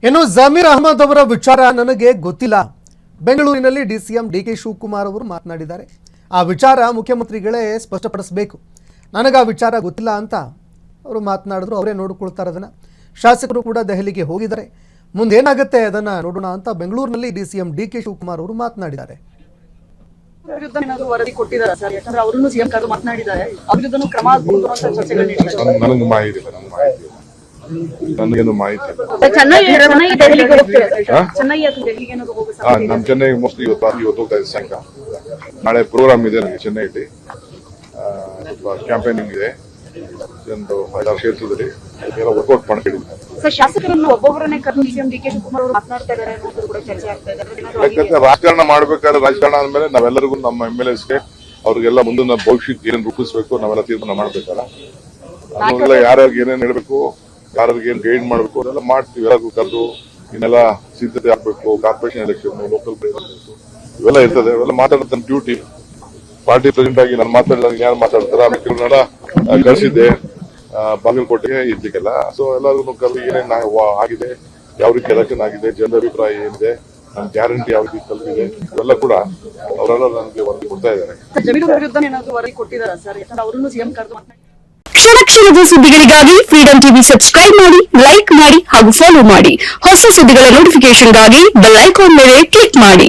ಇನ್ನು ಜಮೀರ್ ಅಹಮದ್ ಅವರ ವಿಚಾರ ನನಗೆ ಗೊತ್ತಿಲ್ಲ. ಬೆಂಗಳೂರಿನಲ್ಲಿ ಡಿಸಿಎಂ ಡಿಕೆ ಶಿವಕುಮಾರ್ ಅವರು ಮಾತನಾಡಿದ್ದಾರೆ. ಆ ವಿಚಾರ ಮುಖ್ಯಮಂತ್ರಿಗಳೇ ಸ್ಪಷ್ಟಪಡಿಸಬೇಕು. ನನಗೆ ಆ ವಿಚಾರ ಗೊತ್ತಿಲ್ಲ ಅಂತ ಅವರು ಮಾತನಾಡಿದ್ರು. ಅವರೇ ನೋಡಿಕೊಳ್ತಾರೆ ಅದನ್ನು. ಶಾಸಕರು ಕೂಡ ದೆಹಲಿಗೆ ಹೋಗಿದ್ದಾರೆ. ಮುಂದೇನಾಗುತ್ತೆ ಅದನ್ನು ನೋಡೋಣ ಅಂತ ಬೆಂಗಳೂರಿನಲ್ಲಿ ಡಿಸಿಎಂ ಡಿಕೆ ಶಿವಕುಮಾರ್ ಅವರು ಮಾತನಾಡಿದ್ದಾರೆ. ವರದಿ ಕೊಟ್ಟಿದ್ದಾರೆ ಸರ್, ಯಾಕಂದ್ರೆ ಅವರನ್ನು ಸಿಎಂ ಕಾರು ಮಾತನಾಡಿದ್ದಾರೆ. ಅವ್ರ ವಿರುದ್ಧನೂ ಕ್ರಮ ಆಗಬಹುದು ಅಂತ ಚರ್ಚೆಗಳು ನಡೀತಿದೆ. ನನಗೆ ಮಾಹಿತಿ ಇಲ್ಲ, ನನಗೇನು ಮಾಹಿತಿ ಇಲ್ಲ. ನಾನು ಚೆನ್ನೈಗೆ ಮೋಸ್ಟ್ಲಿ ಇವತ್ತು ಹೋಗ್ತಾ ಇದ್ದೆ ಸಾಯಂಕಾಲ. ನಾಳೆ ಪ್ರೋಗ್ರಾಮ್ ಇದೆ ನನಗೆ ಚೆನ್ನೈಯಲ್ಲಿ, ಕ್ಯಾಂಪೇನಿಂಗ್ ಇದೆ. ಒಂದು 5-6 ಕ್ಷೇತ್ರದಲ್ಲಿ ಎಲ್ಲ ವರ್ಕೌಟ್ ಮಾಡ್ಕೊಂಡಿದ್ದೀನಿ. ಶಾಸಕರನ್ನು ಒಬ್ಬೊಬ್ಬರನ್ನೇ ಕರೆದು ಸಿಎಂ ಡಿಕೆ ಶಿವಕುಮಾರ್ ಅವರು ಮಾತನಾಡ್ತಾ ಇದ್ದಾರೆ ಅನ್ನೋದು ಕೂಡ ಚರ್ಚೆ ಆಗ್ತಾ ಇದೆ. ಯಾಕಂದ್ರೆ ರಾಜಕಾರಣ ಮಾಡ್ಬೇಕಾದ್ರೆ ರಾಜಕಾರಣ ಆದ್ಮೇಲೆ ನಾವೆಲ್ಲರಿಗೂ ನಮ್ಮ MLAsಗೆ ಅವ್ರಿಗೆಲ್ಲ ಮುಂದಿನ ಭವಿಷ್ಯಕ್ಕೆ ಏನೇನು ರೂಪಿಸಬೇಕು ನಾವೆಲ್ಲ ತೀರ್ಮಾನ ಮಾಡ್ಬೇಕಲ್ಲ. ಅದನ್ನೆಲ್ಲ ಯಾರ್ಯಾರಿಗೆ ಏನೇನು ಹೇಳ್ಬೇಕು, ಯಾರಿಗೆ ಏನ್ ಗೈಡ್ ಮಾಡ್ಬೇಕು ಅದೆಲ್ಲ ಮಾಡ್ತೀವಿ. ಎಲ್ಲರಿಗೂ ಕರೆದು ಇನ್ನೆಲ್ಲ ಸಿದ್ಧತೆ ಆಗ್ಬೇಕು. ಕಾರ್ಪೊರೇಷನ್ ಎಲೆಕ್ಷನ್, ಲೋಕಲ್ ಇವೆಲ್ಲ ಇರ್ತದೆ. ಇವೆಲ್ಲ ಮಾತಾಡೋದು ಡ್ಯೂಟಿ. ಪಾರ್ಟಿ ಪ್ರೆಸಿಡೆಂಟ್ ಆಗಿ ನಾನು ಮಾತಾಡಿದಾಗ ಯಾರು ಮಾತಾಡ್ತಾರ ಕಳಿಸಿದ್ದೆ ಬಾಗಲಕೋಟೆಗೆ ಇದ್ದಕ್ಕೆಲ್ಲ. ಸೊ ಎಲ್ಲರಿಗೂ ಕರೆದು ಏನೇನು ಆಗಿದೆ, ಯಾವ ರೀತಿ ಎಲೆಕ್ಷನ್ ಆಗಿದೆ, ಜನರ ಅಭಿಪ್ರಾಯ ಏನಿದೆ, ನನ್ನ ಗ್ಯಾರಂಟಿ ಯಾವ ರೀತಿ ತಲುಪಿದೆ, ಇವೆಲ್ಲ ಕೂಡ ಅವರೆಲ್ಲ ನನಗೆ ವರದಿ ಕೊಡ್ತಾ ಇದ್ದಾರೆ. ಕ್ಷಣ ಕ್ಷಣದ ಸುದ್ದಿಗಳಿಗಾಗಿ ಫ್ರೀಡಂ ಟಿವಿ ಸಬ್ಸ್ಕ್ರೈಬ್ ಮಾಡಿ, ಲೈಕ್ ಮಾಡಿ ಹಾಗೂ ಫಾಲೋ ಮಾಡಿ. ಹೊಸ ಸುದ್ದಿಗಳ ನೋಟಿಫಿಕೇಶನ್ಗಾಗಿ ಬೆಲ್ ಐಕಾನ್ ಮೇಲೆ ಕ್ಲಿಕ್ ಮಾಡಿ.